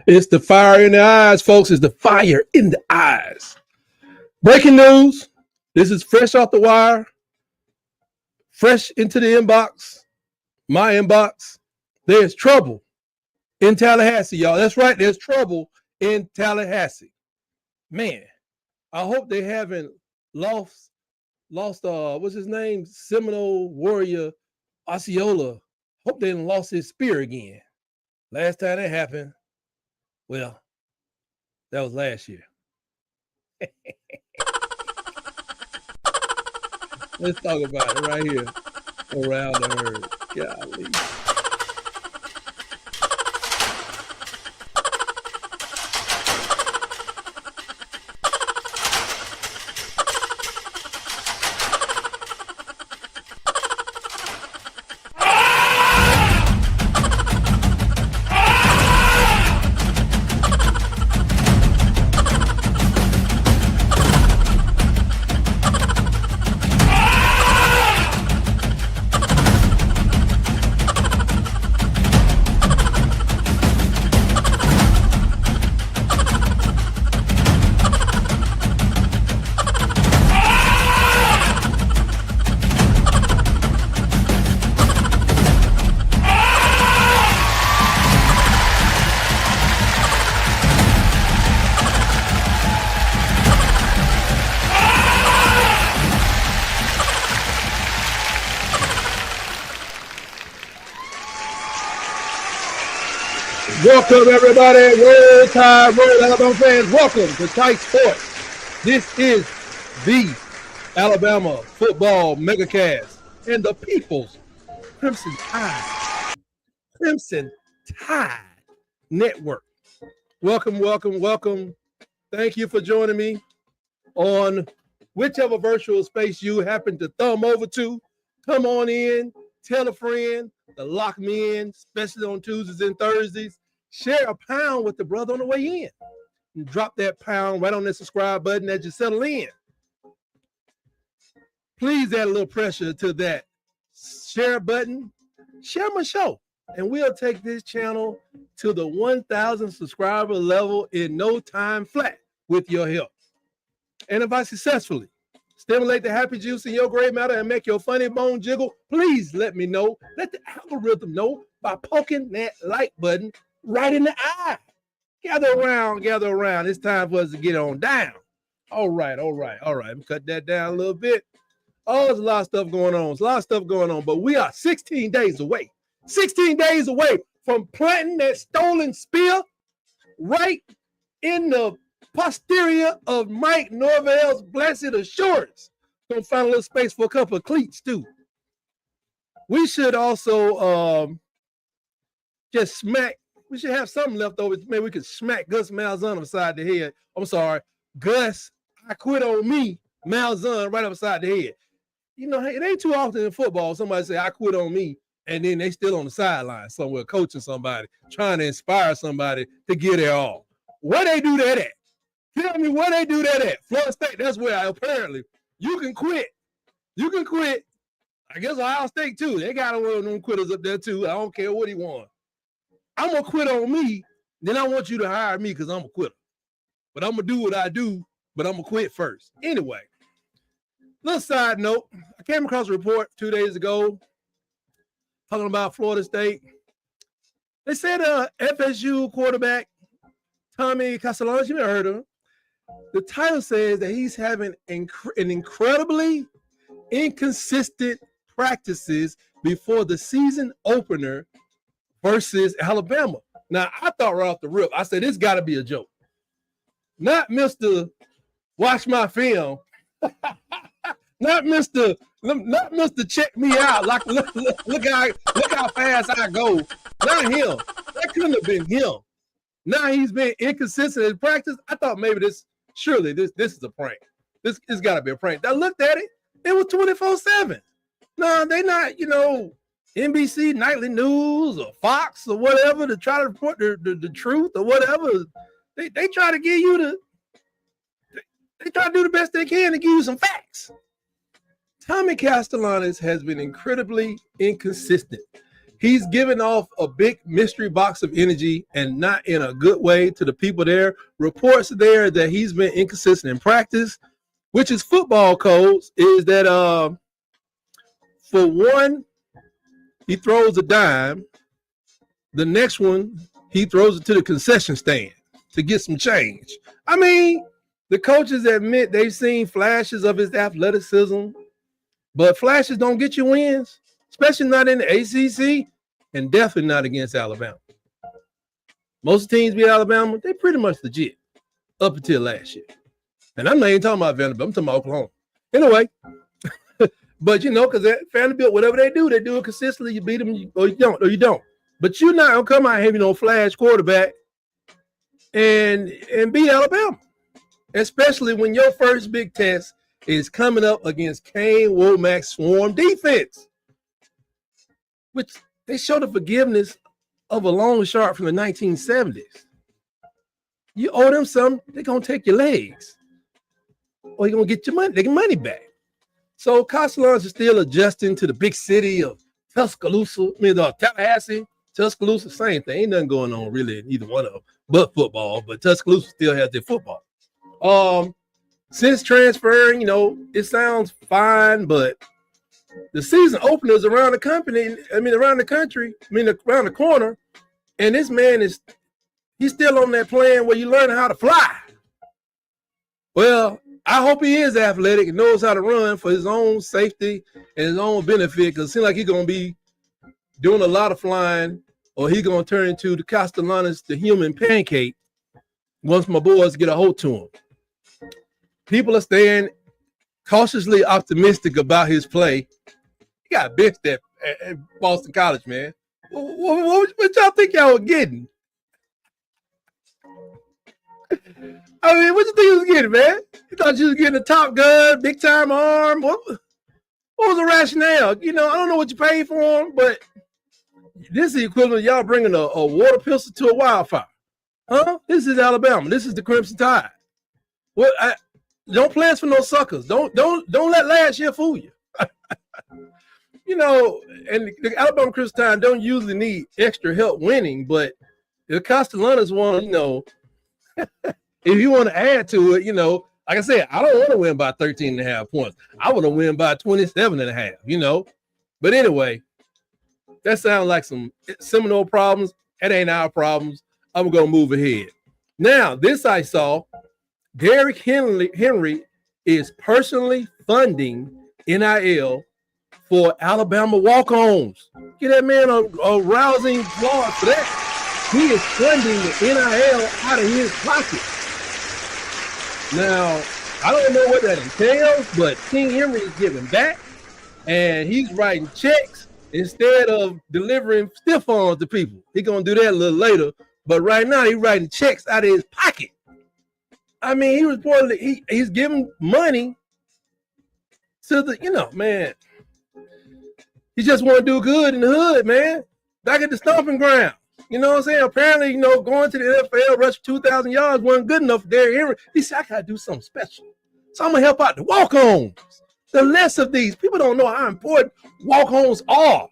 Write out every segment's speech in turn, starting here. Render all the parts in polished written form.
It's the fire in the eyes, folks. It's the fire in the eyes. Breaking news. This is fresh off the wire, fresh into the inbox, my inbox. There's trouble in Tallahassee, y'all. That's right. There's trouble in Tallahassee. Man, I hope they haven't lost what's his name? Seminole warrior Osceola. Hope they didn't lost his spear again. Last time that happened, well, that was last year. Let's talk about it right here around the herd. Golly. Welcome, everybody. Roll Tide, roll Alabama fans. Welcome to Tight Sports. This is the Alabama football megacast and the People's Crimson Tide Network. Welcome, welcome, welcome. Thank you for joining me on whichever virtual space you happen to thumb over to. Come on in, Tell a friend to lock me in, especially on Tuesdays and Thursdays. Share a pound with the brother on the way in. And drop that pound right on that subscribe button as you settle in. Please add a little pressure to that share button. Share my show. And we'll take this channel to the 1,000 subscriber level in no time flat with your help. And if I successfully stimulate the happy juice in your gray matter and make your funny bone jiggle, please let me know. Let the algorithm know by poking that like button right in the eye. Gather around. It's time for us to get on down. All right. Cut that down a little bit. Oh, there's a lot of stuff going on. But we are 16 days away. 16 days away from planting that stolen spear right in the posterior of Mike Norvell's blessed assurance. Gonna find a little space for a couple of cleats too. We should also we should have something left over. Maybe we could smack Gus Malzahn upside the head. I'm sorry, Gus, I quit on me, Malzahn, right upside the head. You know, it ain't too often in football somebody say I quit on me, and then they still on the sideline somewhere coaching somebody, trying to inspire somebody to get their all. Where they do that at? Tell me where they do that at. Florida State, that's where apparently you can quit. I guess Ohio State too. They got one of them quitters up there too. I don't care what he wants. I'm going to quit on me, then I want you to hire me because I'm a quitter. But I'm going to do what I do, but I'm going to quit first. Anyway, little side note. I came across a report 2 days ago talking about Florida State. They said FSU quarterback Tommy Castellanos, you never heard of him. The title says that he's having an incredibly inconsistent practices before the season opener versus Alabama. Now, I thought right off the rip, I said, this got to be a joke. Not Mr. Watch my film. Not Mr. Check me out. Like, look how fast I go. Not him. That couldn't have been him. Now he's been inconsistent in practice. I thought maybe this is a prank. This got to be a prank. I looked at it. It was 24/7. No, they not, NBC Nightly News or Fox or whatever to try to report the truth or whatever. They try to give you they try to do the best they can to give you some facts. Tommy Castellanos has been incredibly inconsistent. He's given off a big mystery box of energy and not in a good way to the people there. Reports there that he's been inconsistent in practice, which is football codes, is that for one, he throws a dime. The next one, he throws it to the concession stand to get some change. I mean, the coaches admit they've seen flashes of his athleticism, but flashes don't get you wins, especially not in the ACC and definitely not against Alabama. Most teams beat Alabama, they pretty much legit up until last year. And I'm not even talking about Vanderbilt, I'm talking about Oklahoma. Anyway, but because Vanderbilt, whatever they do it consistently. You beat them or you don't. But you're not going to come out having flash quarterback and beat Alabama, especially when your first big test is coming up against Kane Womack's swarm defense, which they show the forgiveness of a long shot from the 1970s. You owe them something, they're going to take your legs. Or you're going to get your money, money back. So Castellanos is still adjusting to the big city of Tallahassee, Tuscaloosa, same thing. Ain't nothing going on really in either one of them but football, but Tuscaloosa still has their football. Since transferring, it sounds fine, but the season openers around the country, around the corner, and this man he's still on that plan where you learn how to fly. Well, I hope he is athletic and knows how to run for his own safety and his own benefit, because it seems like he's going to be doing a lot of flying, or he's going to turn into the Castellanos, the human pancake, once my boys get a hold to him. People are staying cautiously optimistic about his play. He got benched at Boston College, man. What y'all think y'all were getting? I mean, what you think you was getting, man? You thought you was getting a Top Gun, big time arm? What What was the rationale? I don't know what you paid for them, but this is the equivalent of y'all bringing a water pistol to a wildfire. Huh? This is Alabama. This is the Crimson Tide. Don't play us for no suckers. Don't let last year fool you. And the Alabama Crimson Tide don't usually need extra help winning, but the Castellanos want, if you want to add to it, like I said, I don't want to win by 13.5 points. I want to win by 27.5, But anyway, that sounds like some Seminole problems. That ain't our problems. I'm going to move ahead. Now, this I saw, Derrick Henry is personally funding NIL for Alabama walk-ons. Get that man a rousing applause for that. He is funding the NIL out of his pocket. Now, I don't know what that entails, but King Henry is giving back, and he's writing checks instead of delivering stiff arms to people. He's going to do that a little later, but right now he's writing checks out of his pocket. I mean, he reportedly, he's giving money to the, man. He just want to do good in the hood, man. Back at the stomping ground. You know what I'm saying? Apparently, going to the NFL, rush 2,000 yards wasn't good enough for Derrick Henry. He said, I got to do something special. So I'm going to help out the walk-ons. The less of these. People don't know how important walk-ons are.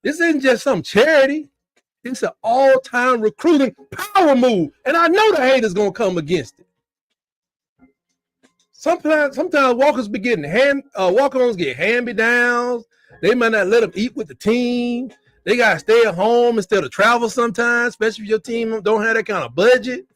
This isn't just some charity. It's an all-time recruiting power move. And I know the haters going to come against it. Sometimes walk-ons be getting walk-ons get hand-me-downs. They might not let them eat with the team. They got to stay at home instead of travel sometimes, especially if your team don't have that kind of budget.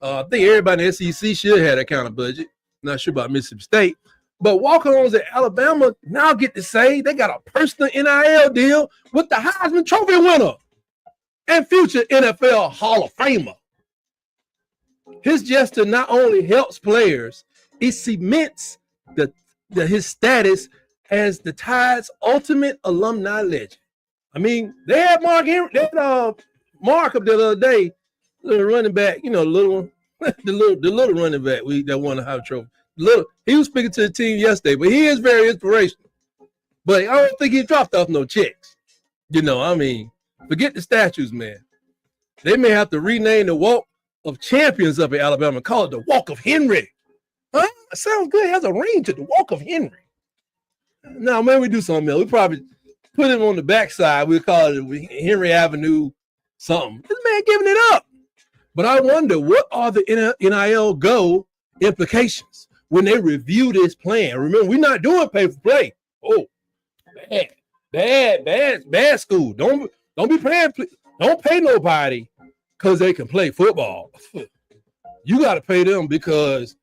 I think everybody in the SEC should have that kind of budget. Not sure about Mississippi State. But walk-ons at Alabama now get to say they got a personal NIL deal with the Heisman Trophy winner and future NFL Hall of Famer. His gesture not only helps players, it cements his status as the Tide's ultimate alumni legend. I mean, they had Mark Henry, Mark up there the other day, little running back, the little one, the little running back that won the Heisman Trophy. He was speaking to the team yesterday, but he is very inspirational. But I don't think he dropped off no checks. Forget the statues, man. They may have to rename the Walk of Champions up in Alabama and call it the Walk of Henry. Huh? That sounds good. It has a ring to the Walk of Henry. No, man, we do something else. We probably put him on the backside. We call it Henry Avenue something. This man giving it up. But I wonder, what are the NIL Go implications when they review this plan? Remember, we're not doing pay for play. Oh, bad school. Don't be paying. Don't pay nobody because they can play football. You got to pay them because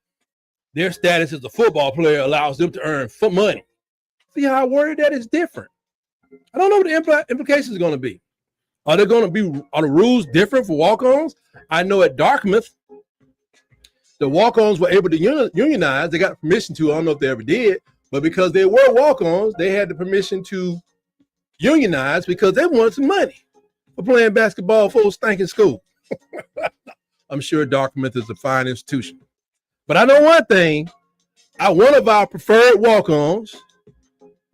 their status as a football player allows them to earn money. See how I worded that is different. I don't know what the implications are going to be. Are the rules different for walk-ons? I know at Dartmouth, the walk-ons were able to unionize. They got permission to. I don't know if they ever did, but because they were walk-ons, they had the permission to unionize because they wanted some money for playing basketball for a stinking school. I'm sure Dartmouth is a fine institution. But I know one thing. One of our preferred walk-ons,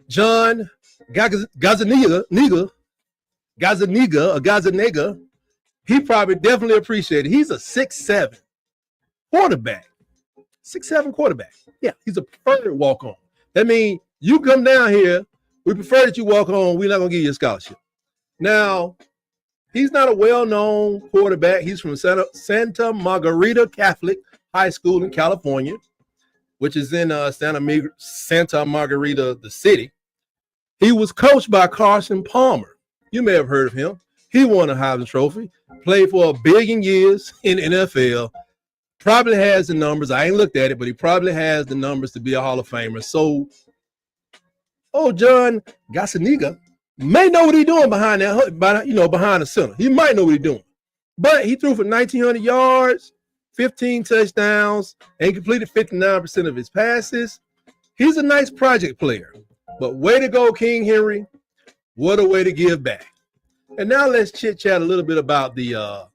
John Gazaniga, he probably definitely appreciated it. He's a 6'7" quarterback. 6'7" quarterback. Yeah, he's a preferred walk-on. That means you come down here, we prefer that you walk on, we're not going to give you a scholarship. Now, he's not a well-known quarterback. He's from Santa Margarita Catholic High School in California, which is in Santa Margarita, the city. He was coached by Carson Palmer. You may have heard of him. He won a Heisman Trophy, played for 1 billion years in the NFL, probably has the numbers. I ain't looked at it, but he probably has the numbers to be a Hall of Famer. So, John Gazzaniga may know what he's doing behind the center. He might know what he's doing. But he threw for 1,900 yards, 15 touchdowns, and completed 59% of his passes. He's a nice project player. But way to go, King Henry. What a way to give back. And now let's chit-chat a little bit about the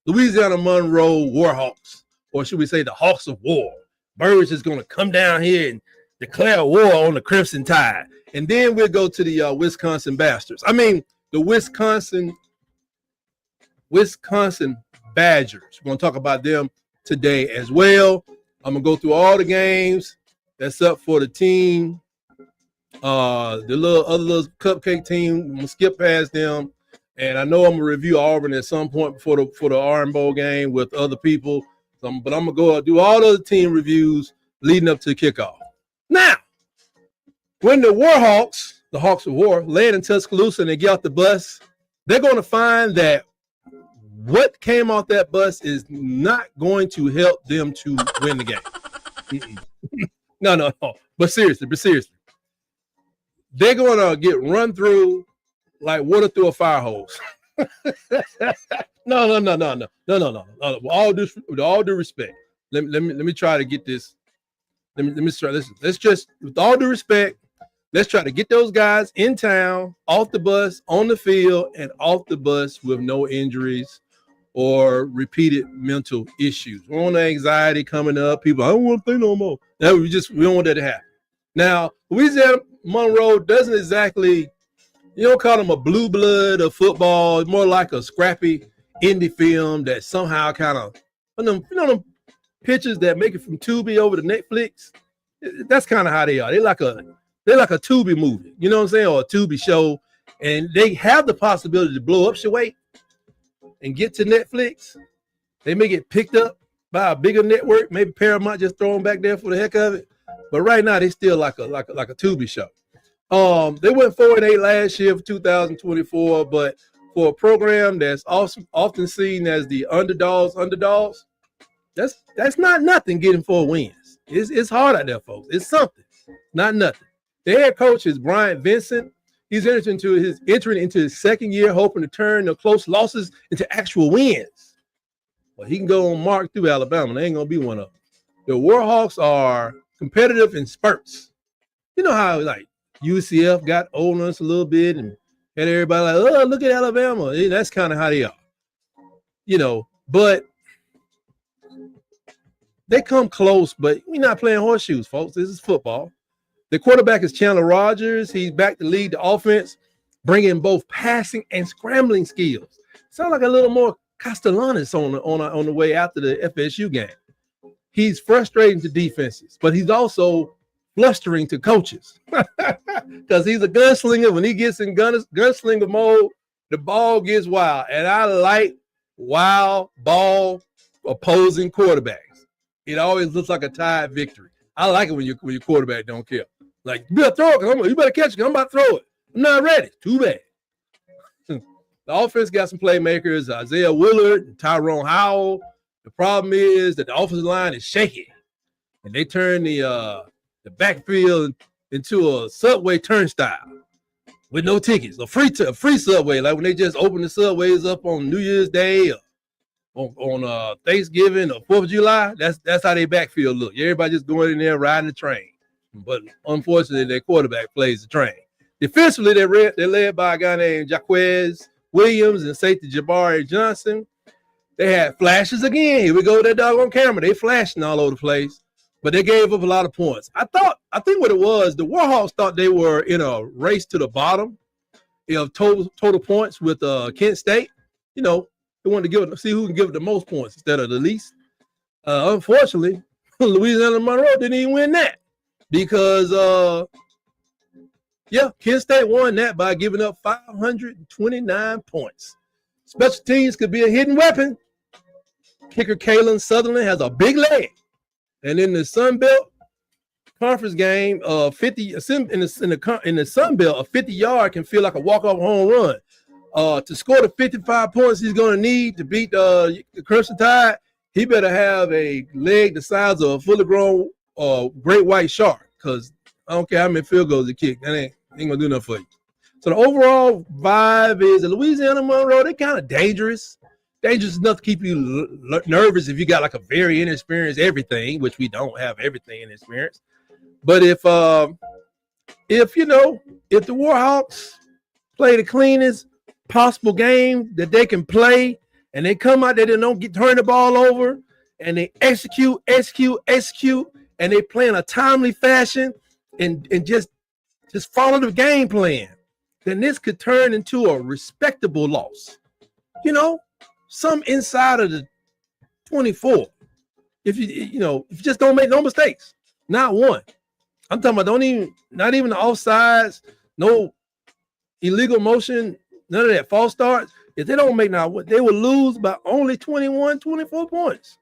Louisiana Monroe Warhawks, or should we say the Hawks of War. Birds is going to come down here and declare war on the Crimson Tide. And then we'll go to the Wisconsin Bastards. I mean, the Wisconsin Badgers. We're going to talk about them today as well. I'm going to go through all the games that's up for the team. The little cupcake team, I'm going to skip past them. And I know I'm going to review Auburn at some point for the Iron Bowl game with other people. But I'm going to go do all the team reviews leading up to the kickoff. Now, when the Warhawks, the Hawks of War, land in Tuscaloosa and they get off the bus, they're going to find that what came off that bus is not going to help them to win the game. No. But seriously. They're going to get run through like water through a fire hose. No. With all due respect, let me try to get this. Let me try this. Let's just, with all due respect, let's try to get those guys in town, off the bus, on the field, and off the bus with no injuries or repeated mental issues. We don't want anxiety coming up. People, I don't want to think no more. No, we don't want that to happen. Now, Louisiana Monroe doesn't exactly, you don't call them a blue blood of football. It's more like a scrappy indie film that somehow kind of, them pictures that make it from Tubi over to Netflix. That's kind of how they are. They're like a Tubi movie, you know what I'm saying, or a Tubi show, and they have the possibility to blow up Shaway and get to Netflix. They may get picked up by a bigger network, maybe Paramount just throw them back there for the heck of it. But right now they still like a Tubi show. They went 4-8 last year for 2024, but for a program that's often seen as the underdogs, that's not nothing getting 4 wins. It's hard out there, folks. It's something, not nothing. The head coach is Brian Vincent. He's entering into his second year, hoping to turn the close losses into actual wins. Well, he can go on mark through Alabama. They ain't gonna be one of them. The Warhawks are competitive in spurts. You know how like UCF got old on us a little bit and had everybody like, oh, look at Alabama. And that's kind of how they are. You know, but they come close, but we're not playing horseshoes, folks. This is football. The quarterback is Chandler Rogers. He's back to lead the offense, bringing both passing and scrambling skills. Sound like a little more Castellanos on the way after the FSU game. He's frustrating to defenses, but he's also flustering to coaches because he's a gunslinger. When he gets in gunslinger mode, the ball gets wild, and I like wild ball opposing quarterbacks. It always looks like a tied victory. I like it when your quarterback don't care. Like, you better throw it. You better catch it. I'm about to throw it. I'm not ready. Too bad. The offense got some playmakers, Isaiah Willard and Tyrone Howell. The problem is that the offensive line is shaky, and they turn the backfield into a subway turnstile with no tickets, a free subway, like when they just open the subways up on New Year's Day or on Thanksgiving or 4th of July. That's how they backfield look. Everybody just going in there riding the train. But unfortunately, their quarterback plays the train. Defensively, they're led by a guy named Jaquez Williams and safety Jabari Johnson. They had flashes again. Here we go with that dog on camera. They flashing all over the place, but they gave up a lot of points. I think what it was, the Warhawks thought they were in a race to the bottom of total points with Kent State. You know, they wanted to see who can give it the most points instead of the least. Unfortunately, Louisiana Monroe didn't even win that because, Kent State won that by giving up 529 points. Special teams could be a hidden weapon. Kicker Kalen Sutherland has a big leg. And in the Sun Belt conference game, 50 in the Sun Belt, a 50-yard can feel like a walk-off home run. To score the 55 points he's going to need to beat the Crimson Tide, he better have a leg the size of a fully grown great white shark. Because I don't care how many field goals he kick, that ain't gonna do nothing for you. So the overall vibe is that Louisiana Monroe, they're kind of dangerous. Dangerous enough to keep you nervous if you got like a very inexperienced everything, which we don't have everything inexperienced. But if the Warhawks play the cleanest possible game that they can play, and they come out there and don't turn the ball over, and they execute, and they play in a timely fashion, and just follow the game plan, then this could turn into a respectable loss. You know, some inside of the 24. If you just don't make no mistakes, not one. I'm talking about not even the offsides, no illegal motion, none of that false starts. If they don't make now, they will lose by only 21, 24 points.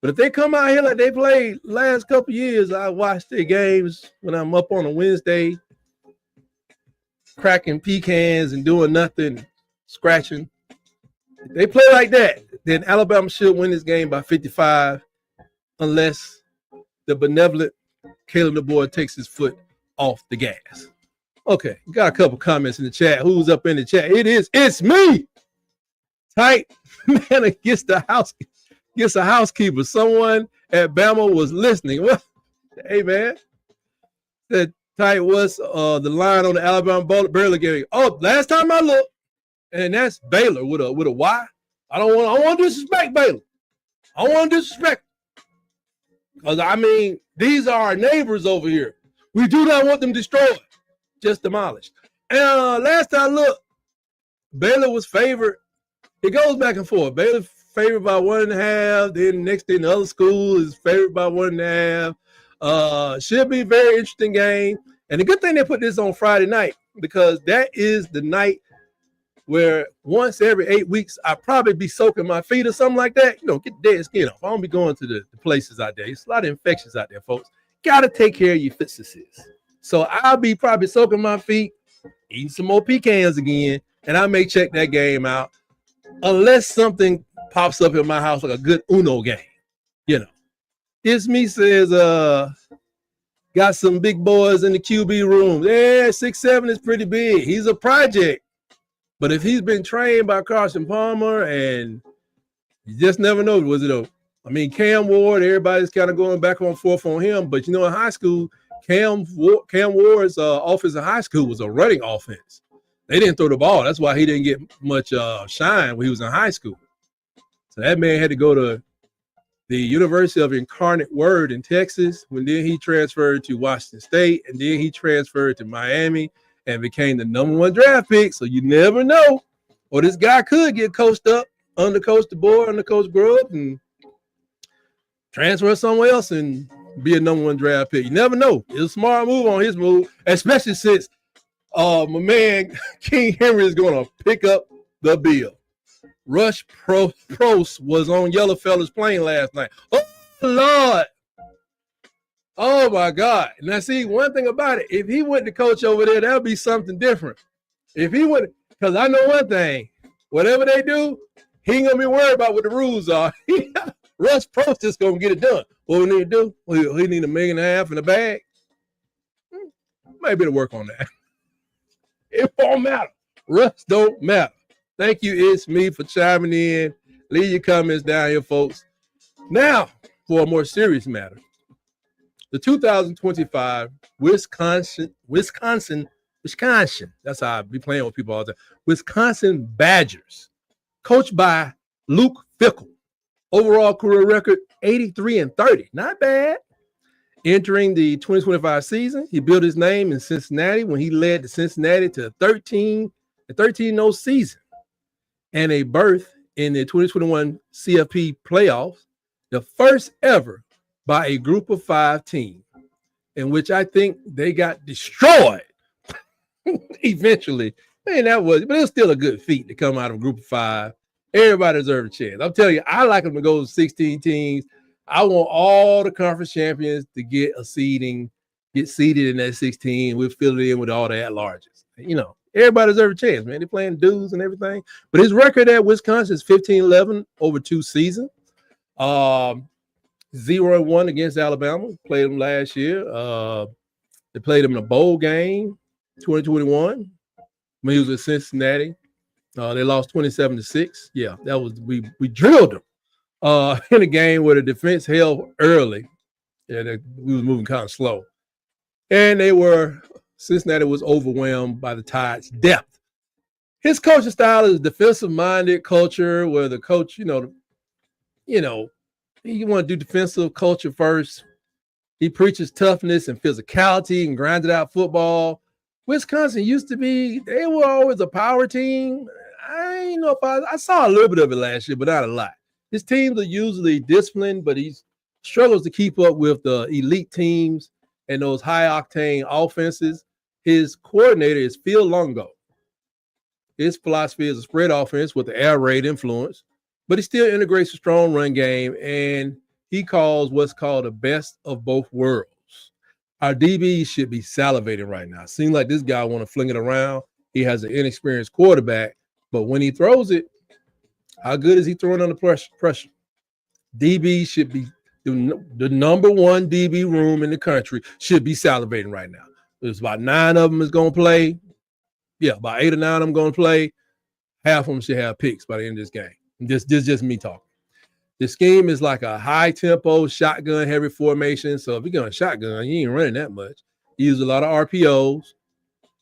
But if they come out here like they played last couple years, I watch their games when I'm up on a Wednesday, cracking pecans and doing nothing, scratching. If they play like that, then Alabama should win this game by 55, unless the benevolent Caleb DeBoer takes his foot off the gas. Okay, got a couple comments in the chat. Who's up in the chat? It's me. Tight man against the housekeeper. Someone at Bama was listening. Well, hey man, that Tight was the line on the Alabama Baylor game. Oh, last time I looked, and that's Baylor with a Y. I don't want to disrespect Baylor. I don't want to disrespect. Because, I mean, these are our neighbors over here. We do not want them destroyed, just demolished. And last time I looked, Baylor was favored. It goes back and forth. Baylor favored by 1.5. Then the next thing, the other school is favored by 1.5. Should be a very interesting game. And the good thing they put this on Friday night, because that is the night where once every 8 weeks, I probably be soaking my feet or something like that. Get the dead skin off. I don't be going to the places out there. There's a lot of infections out there, folks. Got to take care of your physices. So I'll be probably soaking my feet, eating some more pecans again, and I may check that game out unless something pops up in my house like a good Uno game. It's me says, got some big boys in the QB room. Yeah, 6'7" is pretty big. He's a project. But if he's been trained by Carson Palmer, and you just never know, Cam Ward, everybody's kind of going back and forth on him. But, in high school, Cam Ward's offense in high school was a running offense. They didn't throw the ball. That's why he didn't get much shine when he was in high school. So that man had to go to the University of Incarnate Word in Texas, when then he transferred to Washington State, and then he transferred to Miami and became the #1 draft pick. So you never know. Or this guy could get coached up, under Coach DeBoer, under Coach Grubb, and transfer somewhere else and be a #1 draft pick. You never know. It's a smart move on his move, especially since my man King Henry is going to pick up the bill. Rush Prost was on Yellowfellas plane last night. Oh, Lord. Oh, my God. Now, see, one thing about it, if he went to coach over there, that would be something different. If he went, because I know one thing, whatever they do, he ain't going to be worried about what the rules are. Rush Prost just going to get it done. What we need to do, he need $1.5 million in the bag. Maybe to work on that. It won't matter. Rush don't matter. Thank you, It's Me, for chiming in. Leave your comments down here, folks. Now, for a more serious matter. The 2025 Wisconsin, that's how I be playing with people all the time. Wisconsin Badgers, coached by Luke Fickell. Overall career record, 83-30. Not bad. Entering the 2025 season, he built his name in Cincinnati when he led the Cincinnati to a 13-0 season and a berth in the 2021 CFP playoffs, the first ever by a group of 5 team, in which I think they got destroyed eventually. But it was still a good feat to come out of a group of 5. Everybody deserves a chance. I'm telling you, I like them to go to 16 teams. I want all the conference champions to get seated in that 16. We'll fill it in with all the at-larges. Everybody deserves a chance, man. They're playing dudes and everything. But his record at Wisconsin is 15-11 over 2 seasons. 0-1 against Alabama. Played them last year. They played him in a bowl game, 2021, when he was at Cincinnati. They lost 27-6. Yeah, that was we drilled them in a game where the defense held early. Yeah, we was moving kind of slow, and Cincinnati was overwhelmed by the Tide's depth. His coaching style is defensive-minded culture, where the coach, you want to do defensive culture first, He preaches toughness and physicality and grinded out football. Wisconsin used to be, they were always a power team. I ain't know if I saw a little bit of it last year, but not a lot. His teams are usually disciplined, but he struggles to keep up with the elite teams and those high octane offenses. His coordinator is Phil Longo. His philosophy is a spread offense with the air raid influence, but he still integrates a strong run game, and he calls what's called the best of both worlds. Our DBs should be salivating right now. Seems like this guy want to fling it around. He has an inexperienced quarterback, but when he throws it, how good is he throwing under pressure? DB should be the number one DB room in the country should be salivating right now. There's about 9 of them is going to play. Yeah, about 8 or 9 of them going to play. Half of them should have picks by the end of this game. This just me talking. The scheme is like a high-tempo, shotgun-heavy formation. So if you're going shotgun, you ain't running that much. You use a lot of RPOs.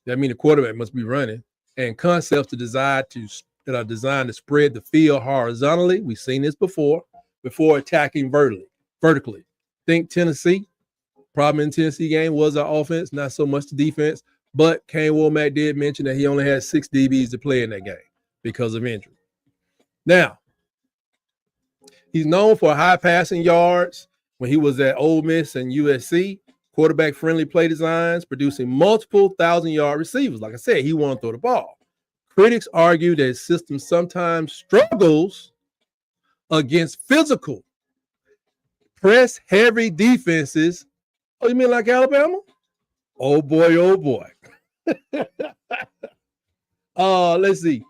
That means the quarterback must be running. And concepts that are designed to spread the field horizontally. We've seen this before attacking vertically. Think Tennessee. Problem in the Tennessee game was our offense, not so much the defense. But Kane Womack did mention that he only had 6 DBs to play in that game because of injury. Now, he's known for high passing yards when he was at Ole Miss and USC, quarterback-friendly play designs, producing multiple 1,000-yard receivers. Like I said, he want to throw the ball. Critics argue that his system sometimes struggles against physical, press-heavy defenses. Oh, you mean like Alabama? Oh, boy, oh, boy. Let's see.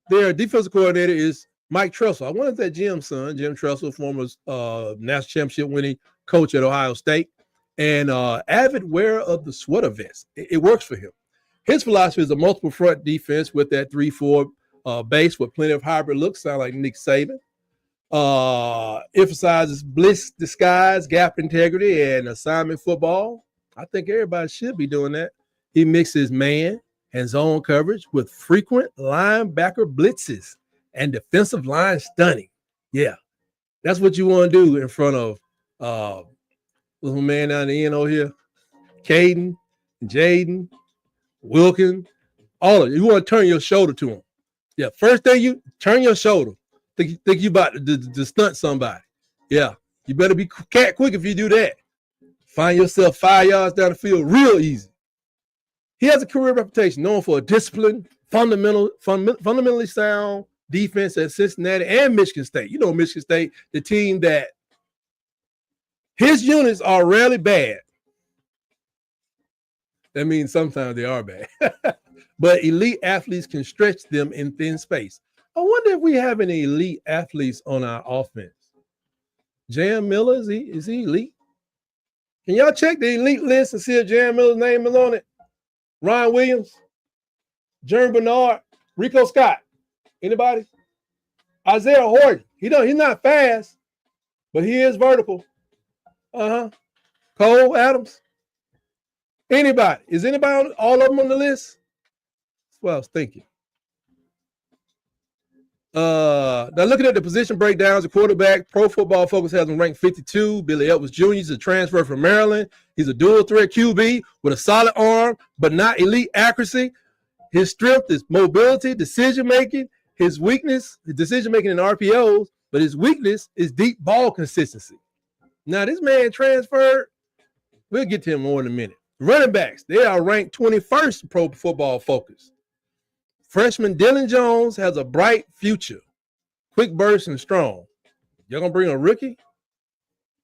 Their defensive coordinator is Mike Tressel. I wonder if that Jim's son, Jim Tressel, former national championship winning coach at Ohio State, and avid wearer of the sweater vest. It works for him. His philosophy is a multiple front defense with that 3-4 base with plenty of hybrid looks. Sound like Nick Saban. Emphasizes blitz disguise, gap integrity, and assignment football. I think everybody should be doing that. He mixes man and zone coverage with frequent linebacker blitzes and defensive line stunning. Yeah, that's what you want to do in front of little man down the end over here, Caden, Jaden, Wilkin, all of you. You want to turn your shoulder to them. Yeah, first thing you turn your shoulder. Think you about to stunt somebody. Yeah, you better be cat quick if you do that. Find yourself 5 yards down the field real easy. He has a career reputation known for a disciplined, fundamentally sound defense at Cincinnati and Michigan State. You know Michigan State, the team that his units are rarely bad. That means sometimes they are bad. But elite athletes can stretch them in thin space. I wonder if we have any elite athletes on our offense. Jam Miller, is he elite? Can y'all check the elite list and see if Jam Miller's name is on it? Ryan Williams, Jeremy Bernard, Rico Scott. Anybody? Isaiah Horton. He's not fast, but he is vertical. Cole Adams. Anybody? Is anybody all of them on the list? That's what I was thinking. Now looking at the position breakdowns, the quarterback, Pro Football Focus has him ranked 52. Billy Edwards Jr. is a transfer from Maryland. He's a dual threat QB with a solid arm, but not elite accuracy. His strength is mobility, decision-making. His weakness is decision-making in RPOs, but his weakness is deep ball consistency. Now, this man transferred. We'll get to him more in a minute. Running backs, they are ranked 21st Pro Football Focus. Freshman Dylan Jones has a bright future, quick burst and strong. Y'all gonna bring a rookie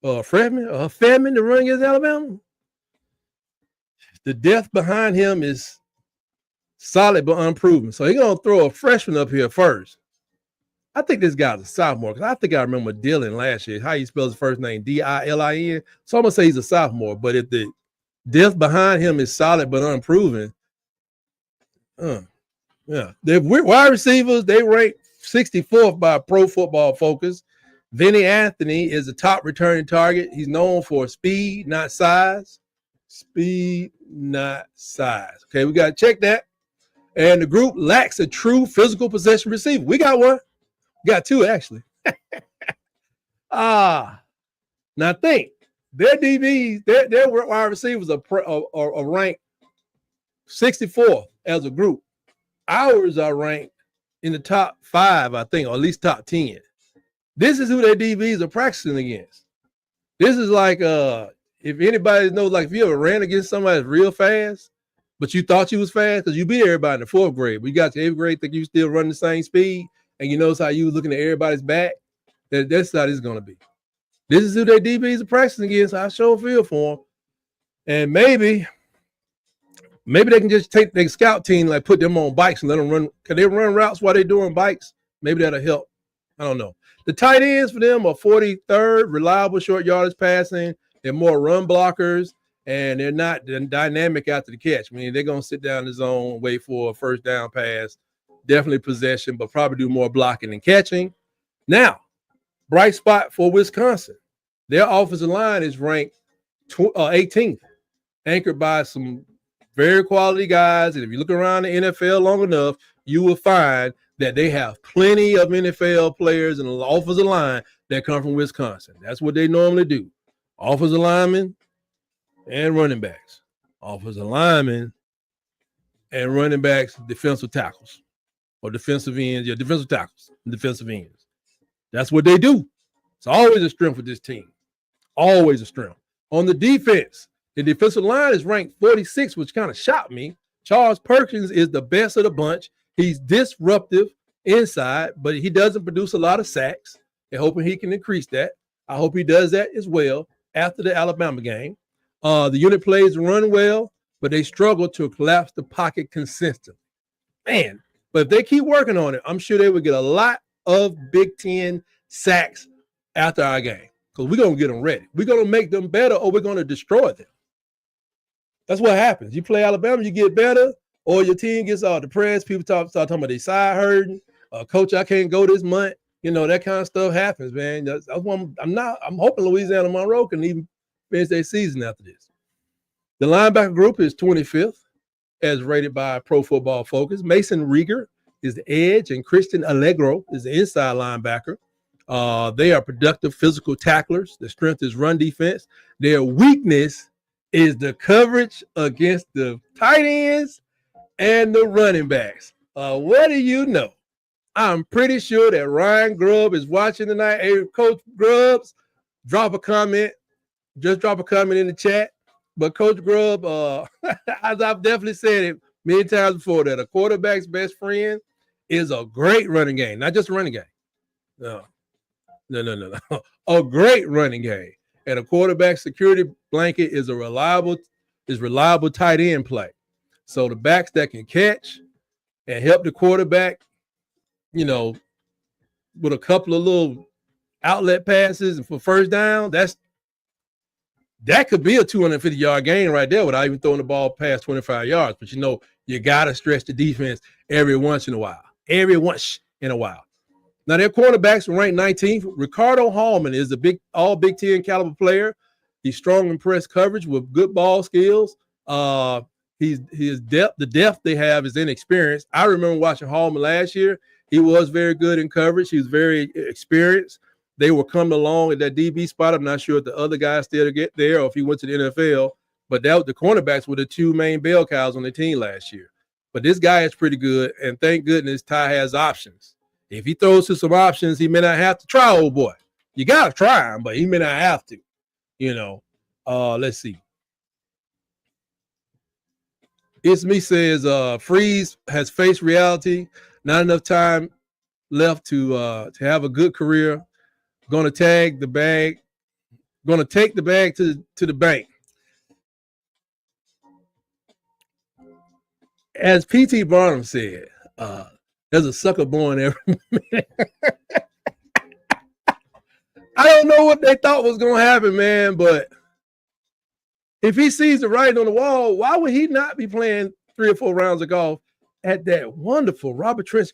or a freshman or a Fedman to run against Alabama? The depth behind him is solid but unproven. So he's gonna throw a freshman up here first. I think this guy's a sophomore because I think I remember Dylan last year. How he spells his first name, Dilin. So I'm gonna say he's a sophomore. But if the depth behind him is solid but unproven, yeah, they're wide receivers. They rank 64th by Pro Football Focus. Vinny Anthony is a top returning target. He's known for speed, not size. Speed, not size. Okay, we got to check that. And the group lacks a true physical possession receiver. We got one. We got two, actually. Now think. Their DBs, their wide receivers are ranked 64th as a group. Ours are ranked in the top 5, I think, or at least top 10. This is who their DBs are practicing against. This is like if anybody knows, like if you ever ran against somebody that's real fast, but you thought you was fast because you beat everybody in the 4th grade, but you got to 8th grade, think you still running the same speed, and you notice how you was looking at everybody's back. That's how this is going to be. This is who their DBs are practicing against. I sure feel for them. And maybe they can just take their scout team, like put them on bikes and let them run. Can they run routes while they're doing bikes? Maybe that'll help. I don't know. The tight ends for them are 43rd, reliable short yardage passing. They're more run blockers, and they're not dynamic after the catch. I mean, they're going to sit down in the zone, wait for a first down pass, definitely possession, but probably do more blocking than catching. Now, bright spot for Wisconsin. Their offensive line is ranked 18th, anchored by some very quality guys. And if you look around the NFL long enough, you will find that they have plenty of NFL players in the offensive line that come from Wisconsin. That's what they normally do. Offensive linemen and running backs. Offensive linemen and running backs, defensive tackles. Or defensive ends. Yeah, defensive tackles and defensive ends. That's what they do. It's always a strength with this team. Always a strength. On the defense, the defensive line is ranked 46, which kind of shocked me. Charles Perkins is the best of the bunch. He's disruptive inside, but he doesn't produce a lot of sacks. They're hoping he can increase that. I hope he does that as well after the Alabama game. The unit plays run well, but they struggle to collapse the pocket consistently. Man, but if they keep working on it, I'm sure they would get a lot of Big Ten sacks after our game because we're going to get them ready. We're going to make them better or we're going to destroy them. That's what happens. You play Alabama, you get better, or your team gets all depressed. People start talking about their side hurting. Coach, I can't go this month. You know, that kind of stuff happens, man. I'm hoping Louisiana Monroe can even finish their season after this. The linebacker group is 25th, as rated by Pro Football Focus. Mason Rieger is the edge, and Christian Allegro is the inside linebacker. They are productive physical tacklers. Their strength is run defense. Their weakness is the coverage against the tight ends and the running backs. What do you know? I'm pretty sure that Ryan Grubb is watching tonight. Hey, Coach Grubbs, drop a comment. Just drop a comment in the chat. But Coach Grubb, as I've definitely said it many times before, that a quarterback's best friend is a great running game, not just a running game. No. A great running game. And a quarterback security blanket is reliable tight end play. So the backs that can catch and help the quarterback, you know, with a couple of little outlet passes and for first down, that could be a 250-yard gain right there without even throwing the ball past 25 yards. But, you know, you got to stretch the defense every once in a while. Now, their quarterbacks are ranked 19th. Ricardo Hallman is a all Big Ten caliber player. He's strong in press coverage with good ball skills. His depth, the depth they have is inexperienced. I remember watching Hallman last year. He was very good in coverage. He was very experienced. They were coming along at that DB spot. I'm not sure if the other guys still get there or if he went to the NFL. But the cornerbacks were the two main bell cows on the team last year. But this guy is pretty good, and thank goodness Ty has options. If he throws to some options, he may not have to try, old boy. You got to try him, but he may not have to. You know, let's see. It's me says Freeze has faced reality. Not enough time left to have a good career. Going to take the bag to the bank. As P.T. Barnum said, there's a sucker born every minute. I don't know what they thought was going to happen, man, but if he sees the writing on the wall, why would he not be playing 3 or 4 rounds of golf at that wonderful Robert Trent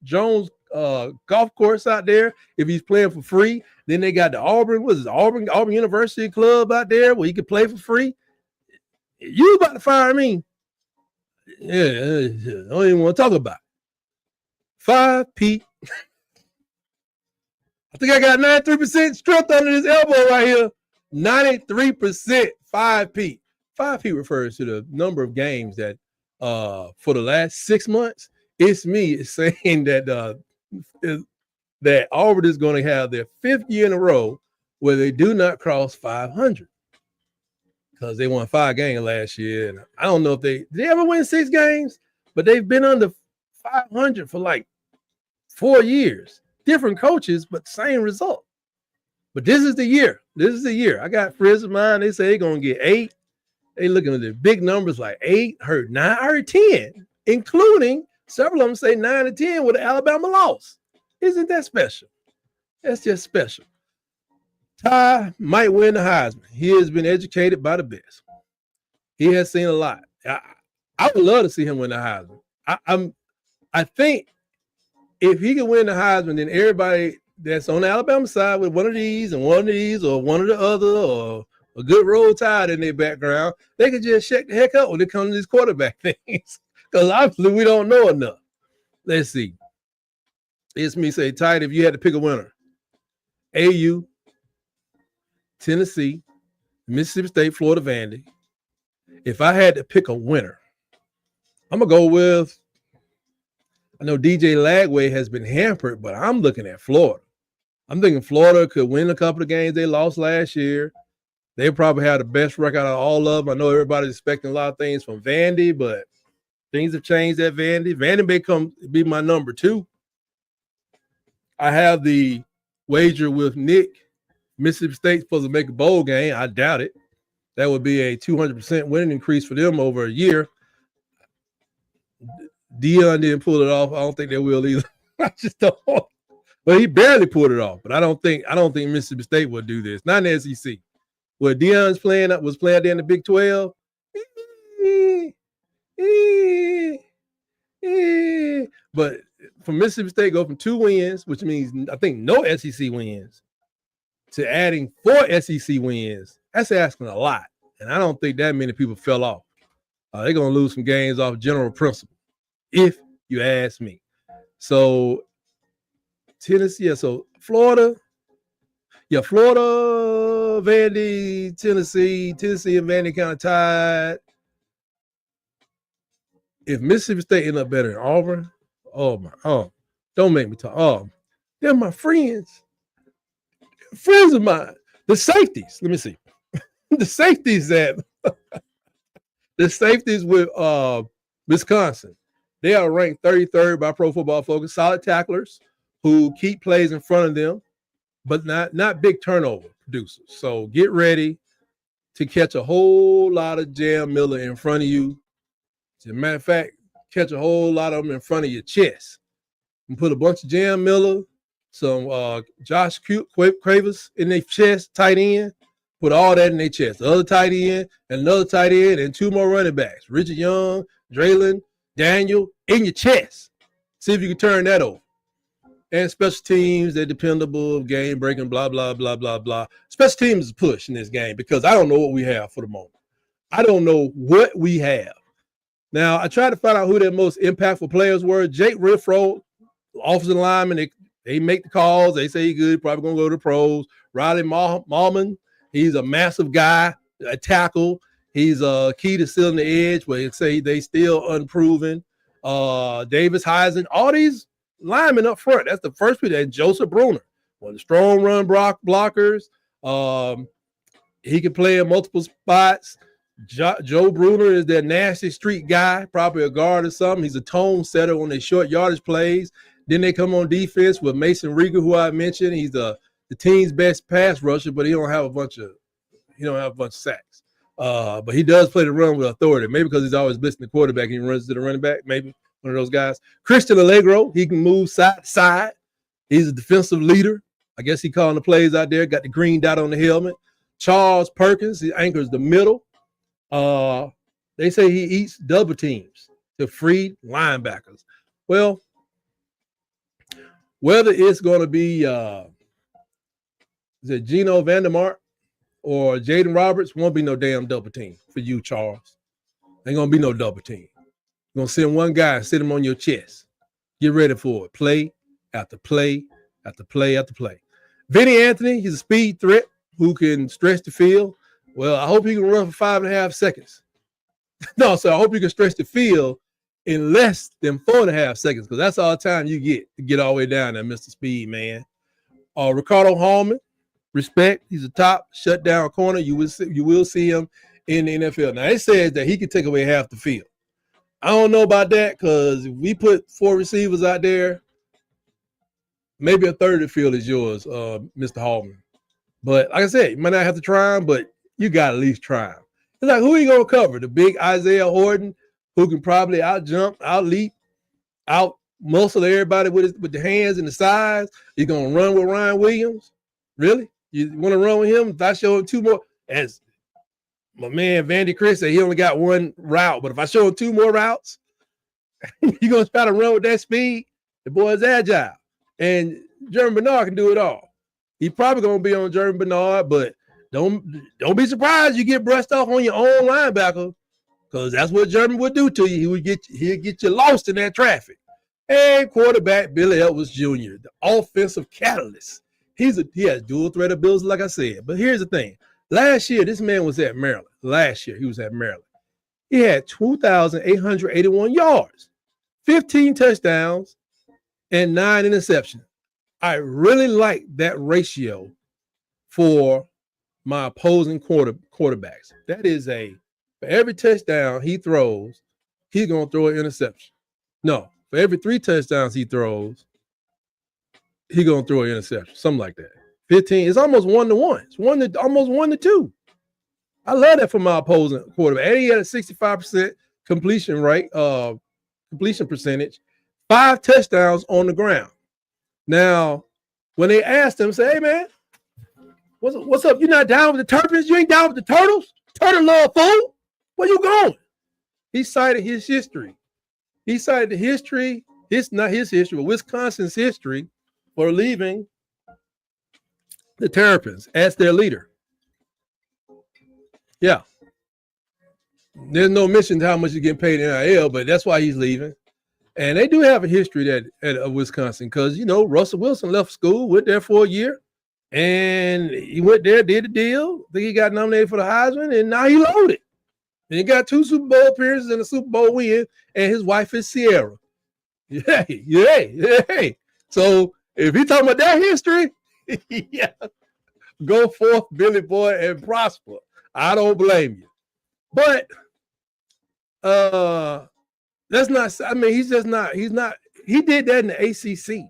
Jones golf course out there? If he's playing for free, then they got the Auburn University Club out there where he could play for free. You about to fire me? Yeah, I don't even want to talk about it. 5 Pete. I think I got 93% strength under this elbow right here. 93% 5P. 5P refers to the number of games that for the last 6 months, it's me is saying that that Auburn is going to have their 5th year in a row where they do not cross 500 because they won 5 games last year. And I don't know if did they ever win 6 games, but they've been under 500 for like 4 years. Different coaches, but same result. But this is the year. This is the year. I got friends of mine. They say they're going to get 8. They looking at the big numbers like 8, heard 9, I heard 10, including several of them say 9 and 10 with an Alabama loss. Isn't that special? That's just special. Tuah might win the Heisman. He has been educated by the best. He has seen a lot. I would love to see him win the Heisman. I think if he can win the Heisman, then everybody that's on the Alabama side with one of these and one of these or one of the other or a good Roll Tide in their background, they could just shake the heck up when it comes to these quarterback things. Because obviously we don't know enough. Let's see. It's me say, Tide, if you had to pick a winner, AU, Tennessee, Mississippi State, Florida, Vandy. If I had to pick a winner, I'm going to go with, I know DJ Lagway has been hampered, but I'm looking at Florida. I'm thinking Florida could win a couple of games they lost last year. They probably have the best record out of all of them. I know everybody's expecting a lot of things from Vandy, but things have changed at Vandy. Vandy may be my number 2. I have the wager with Nick. Mississippi State's supposed to make a bowl game. I doubt it. That would be a 200% winning increase for them over a year. Deion didn't pull it off. I don't think they will either. I just don't. But he barely pulled it off. But I don't think Mississippi State will do this. Not in the SEC. Where Deion's was playing there in the Big 12. But for Mississippi State, go from 2 wins, which means I think no SEC wins, to adding 4 SEC wins. That's asking a lot. And I don't think that many people fell off. They're going to lose some games off general principle, if you ask me. So Tennessee, so Florida. Yeah, Florida, Vandy, Tennessee and Vandy kind of tied. If Mississippi State end up better than Auburn, don't make me talk. Oh, they're my friends. Friends of mine. The safeties. Let me see. The safeties with Wisconsin. They are ranked 33rd by Pro Football Focus. Solid tacklers who keep plays in front of them, but not big turnover producers. So get ready to catch a whole lot of Jam Miller in front of you. As a matter of fact, catch a whole lot of them in front of your chest. And put a bunch of Jam Miller, some Josh Quavers in their chest, tight end. Put all that in their chest. The other tight end, and another tight end, and 2 more running backs. Richard Young, Draylon, Daniel, in your chest. See if you can turn that over. And special teams, they're dependable, game breaking, blah, blah, blah, blah, blah. Special teams is a push in this game because I don't know what we have for the moment. I don't know what we have. Now, I tried to find out who their most impactful players were. Jake Riffro, offensive lineman, they make the calls. They say he's good, probably going to go to the pros. Riley Mallman, he's a massive guy, a tackle. He's key to sealing the edge, but they say they still unproven. Davis Heisen, all these linemen up front. That's the first people. And Joseph Bruner, one of the strong run blockers. He can play in multiple spots. Joe Bruner is their nasty street guy, probably a guard or something. He's a tone setter on their short yardage plays. Then they come on defense with Mason Rieger, who I mentioned. He's the team's best pass rusher, but he don't have a bunch of sacks. But he does play the run with authority. Maybe because he's always blitzing the quarterback and he runs to the running back. Maybe one of those guys. Christian Allegro, he can move side to side. He's a defensive leader. I guess he calling the plays out there. Got the green dot on the helmet. Charles Perkins, he anchors the middle. They say he eats double teams to free linebackers. Well, whether it's going to be is it Geno Vandermark or Jaden Roberts, won't be no damn double team for you, Charles. Ain't going to be no double team. You're going to send one guy and sit him on your chest. Get ready for it. Play after play after play after play. Vinny Anthony, he's a speed threat who can stretch the field. Well, I hope he can run for 5.5 seconds. No, so I hope you can stretch the field in less than 4.5 seconds, because that's all the time you get to get all the way down there, Mr. Speed, man. Ricardo Hallman, respect. He's a top shutdown corner. You will see him in the NFL. Now, it says that he can take away half the field. I don't know about that, because if we put 4 receivers out there, maybe a third of the field is yours, Mr. Hallman. But like I said, you might not have to try him, but you got to at least try him. It's like, who are you going to cover? The big Isaiah Horton, who can probably out-jump, out-leap, out-muscle everybody with the hands and the size. You're going to run with Ryan Williams? Really? You want to run with him? If I show him 2 more, as my man Vandy Chris said, he only got 1 route. But if I show him 2 more routes, you're going to try to run with that speed? The boy's agile. And Jeremy Bernard can do it all. He's probably going to be on Jeremy Bernard, but don't be surprised you get brushed off on your own linebacker, because that's what Jeremy would do to you. He'll get you lost in that traffic. And quarterback Billy Edwards Jr., the offensive catalyst. He has dual threat abilities, like I said. But here's the thing. Last year, this man was at Maryland. He was at Maryland. He had 2,881 yards, 15 touchdowns, and 9 interceptions. I really like that ratio for my opposing quarterbacks. That is for every touchdown he throws, he's going to throw an interception. No, for every 3 touchdowns he throws, he's going to throw an interception. Something like that. 15, it's almost 1-to-1. It's almost 1-to-2. I love that for my opposing quarterback. And he had a 65% completion percentage, 5 touchdowns on the ground. Now, when they asked him, say, hey, man, what's up? You're not down with the Terrapins? You ain't down with the Turtles? Turtle love fool? Where you going? He cited his history. He cited the history, not his history, but Wisconsin's history for leaving the Terrapins as their leader. Yeah. There's no mention to how much he's getting paid in NIL, but that's why he's leaving. And they do have a history at Wisconsin, because, Russell Wilson left school, went there for a year, and he went there, did the deal. I think he got nominated for the Heisman, and now he loaded. And he got 2 Super Bowl appearances and a Super Bowl win, and his wife is Sierra. Yay. So if he talking about that history, yeah, go forth, Billy boy, and prosper. I don't blame you. But that's not, he did that in the ACC.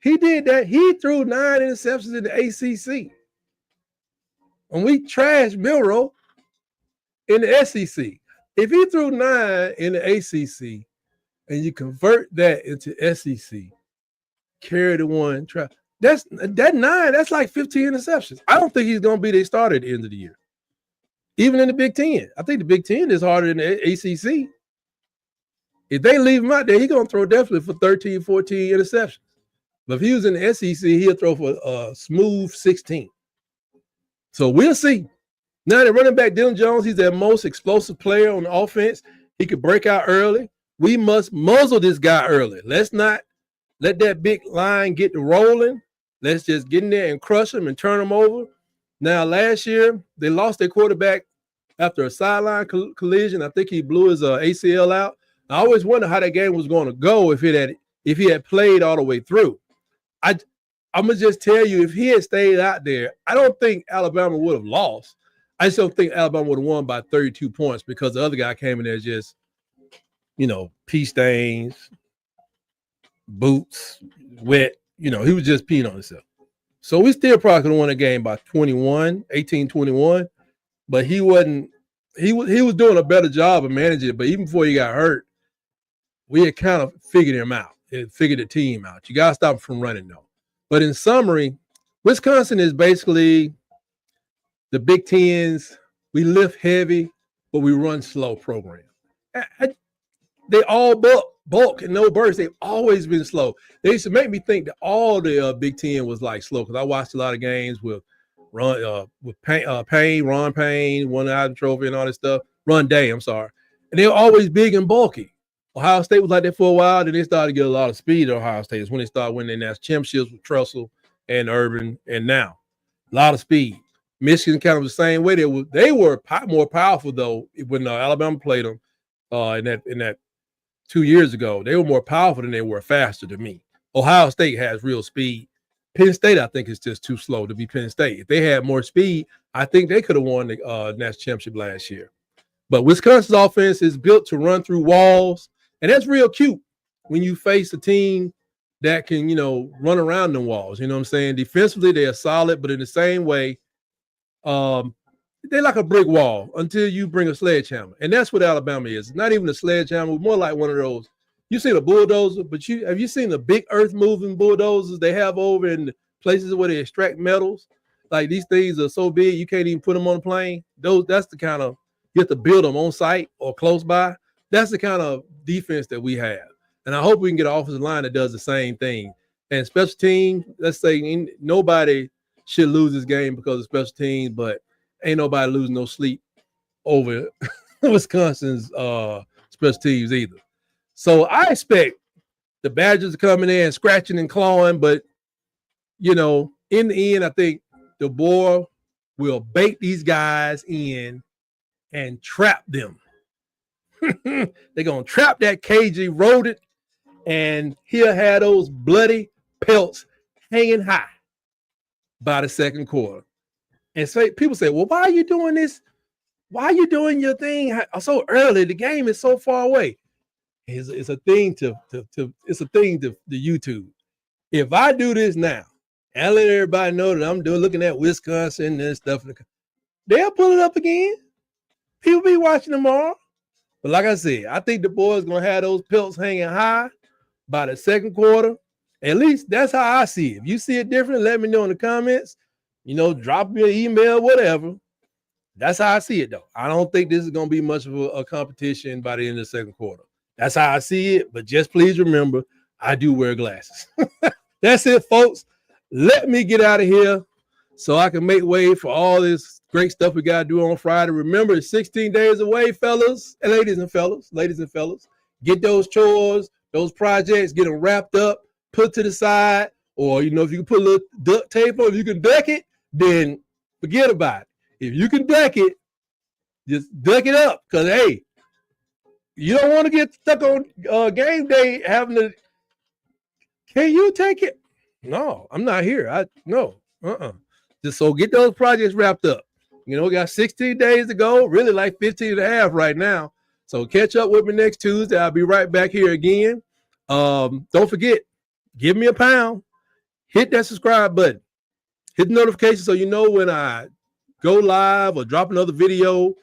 He did that. He threw 9 interceptions in the ACC. And we trashed Milroe in the SEC. If he threw 9 in the ACC and you convert that into SEC, carry the 1, that 9, that's like 15 interceptions. I don't think he's going to be their starter at the end of the year. Even in the Big Ten. I think the Big Ten is harder than the ACC. If they leave him out there, he's going to throw definitely for 13, 14 interceptions. But if he was in the SEC, he'll throw for a smooth 16. So we'll see. Now, the running back, Dylan Jones, he's their most explosive player on the offense. He could break out early. We must muzzle this guy early. Let's not let that big line get to rolling. Let's just get in there and crush him and turn him over. Now, last year, they lost their quarterback after a sideline collision. I think he blew his ACL out. I always wonder how that game was going to go if he had played all the way through. I'm going to just tell you, if he had stayed out there, I don't think Alabama would have lost. I just don't think Alabama would have won by 32 points, because the other guy came in there just, pee stains, boots, wet. He was just peeing on himself. So we still probably could have won a game by 18-21, but he wasn't. He was doing a better job of managing it. But even before he got hurt, we had kind of figured him out. It figured the team out. You got to stop him from running, though. But in summary, Wisconsin is basically the Big Ten's we lift heavy, but we run slow program. They all bulk and no burst. They've always been slow. They used to make me think that all the Big Ten was like slow, because I watched a lot of games with Ron Payne, won the Heisman Trophy and all this stuff. Ron Day, I'm sorry. And they were always big and bulky. Ohio State was like that for a while. Then they started to get a lot of speed at Ohio State. It's when they started winning their national championships with Tressel and Urban and now. A lot of speed. Michigan kind of the same way. They were more powerful though when Alabama played them in that 2 years ago. They were more powerful than they were faster to me. Ohio State has real speed. Penn State, I think, is just too slow to be Penn State. If they had more speed, I think they could have won the national championship last year. But Wisconsin's offense is built to run through walls, and that's real cute when you face a team that can, run around the walls. You know what I'm saying? Defensively, they are solid, but in the same way, they're like a brick wall until you bring a sledgehammer. And that's what Alabama is. It's not even a sledgehammer, more like one of those. You've seen a bulldozer, but have you seen the big earth-moving bulldozers they have over in places where they extract metals? Like these things are so big, you can't even put them on a plane. That's the kind of, you have to build them on site or close by. That's the kind of defense that we have. And I hope we can get an offensive line that does the same thing. And special team, let's say nobody should lose this game because of special teams, but ain't nobody losing no sleep over Wisconsin's special teams either. So I expect the Badgers are coming in, scratching and clawing, but, in the end, I think DeBoer will bait these guys in and trap them. They're going to trap that cagey rodent, and he'll have those bloody pelts hanging high by the second quarter. And so people say, well, why are you doing this? Why are you doing your thing so early? The game is so far away. It's a thing to YouTube. If I do this now, and let everybody know that I'm looking at Wisconsin and stuff, they'll pull it up again. People be watching tomorrow. But like I said, I think the boys going to have those pelts hanging high by the second quarter. At least that's how I see it. If you see it different, let me know in the comments. Drop me an email, whatever. That's how I see it, though. I don't think this is going to be much of a competition by the end of the second quarter. That's how I see it. But just please remember, I do wear glasses. That's it, folks. Let me get out of here so I can make way for all this great stuff we got to do on Friday. Remember, it's 16 days away, fellas and ladies and fellas. Get those chores, those projects, get them wrapped up, put to the side. Or, if you can put a little duct tape on, if you can duck it, then forget about it. If you can duck it, just duck it up. Because, hey, you don't want to get stuck on game day having to, can you take it? No, I'm not here. No. Just so get those projects wrapped up. We got 16 days to go, really like 15 and a half right now. So catch up with me next Tuesday. I'll be right back here again. Don't forget, give me a pound. Hit that subscribe button. Hit the notification so you know when I go live or drop another video.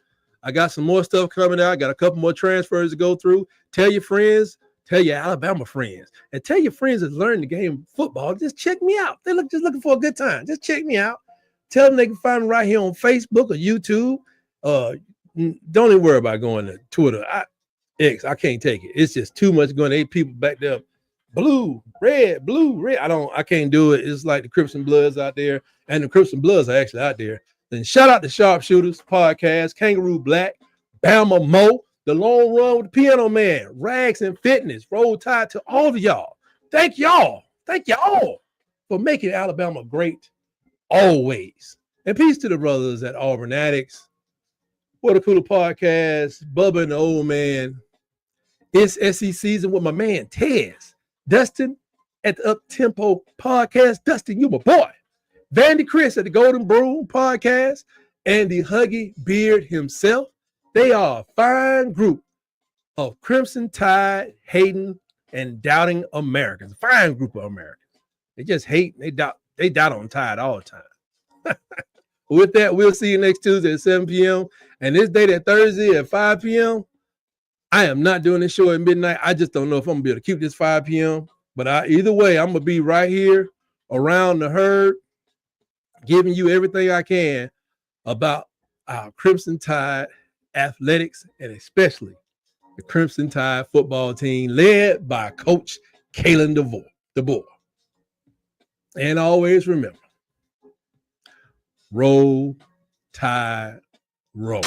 I got some more stuff coming out. I got a couple more transfers to go through. Tell your friends, tell your Alabama friends, and tell your friends that learn the game of football. Just check me out. They're just looking for a good time. Just check me out. Tell them they can find me right here on Facebook or YouTube. Don't even worry about going to Twitter. I can't take it. It's just too much going. 8 people back there. Blue, red. I can't do it. It's like the Crips and Bloods out there, and the Crips and Bloods are actually out there. Then shout out to Sharpshooters Podcast, Kangaroo Black, Bama Mo, The Long Run with the Piano Man, Rags and Fitness, Roll Tide, to all of y'all. Thank y'all for making Alabama great always. And peace to the brothers at Auburn Addicts, Water Cooler Podcast, Bubba and the Old Man. It's SEC season with my man Tez, Dustin at the Up Tempo Podcast. Dustin, you my boy. Vandy Chris at the Golden Broom Podcast, and the Huggy Beard himself. They are a fine group of Crimson Tide hating and doubting Americans. A fine group of Americans. They just hate. They doubt on Tide all the time. With that, we'll see you next Tuesday at 7 p.m. And this day, that Thursday at 5 p.m. I am not doing this show at midnight. I just don't know if I'm gonna be able to keep this 5 p.m. But either way, I'm gonna be right here around the herd, giving you everything I can about our Crimson Tide athletics, and especially the Crimson Tide football team led by Coach Kalen DeBoer. And always remember, roll, Tide, roll.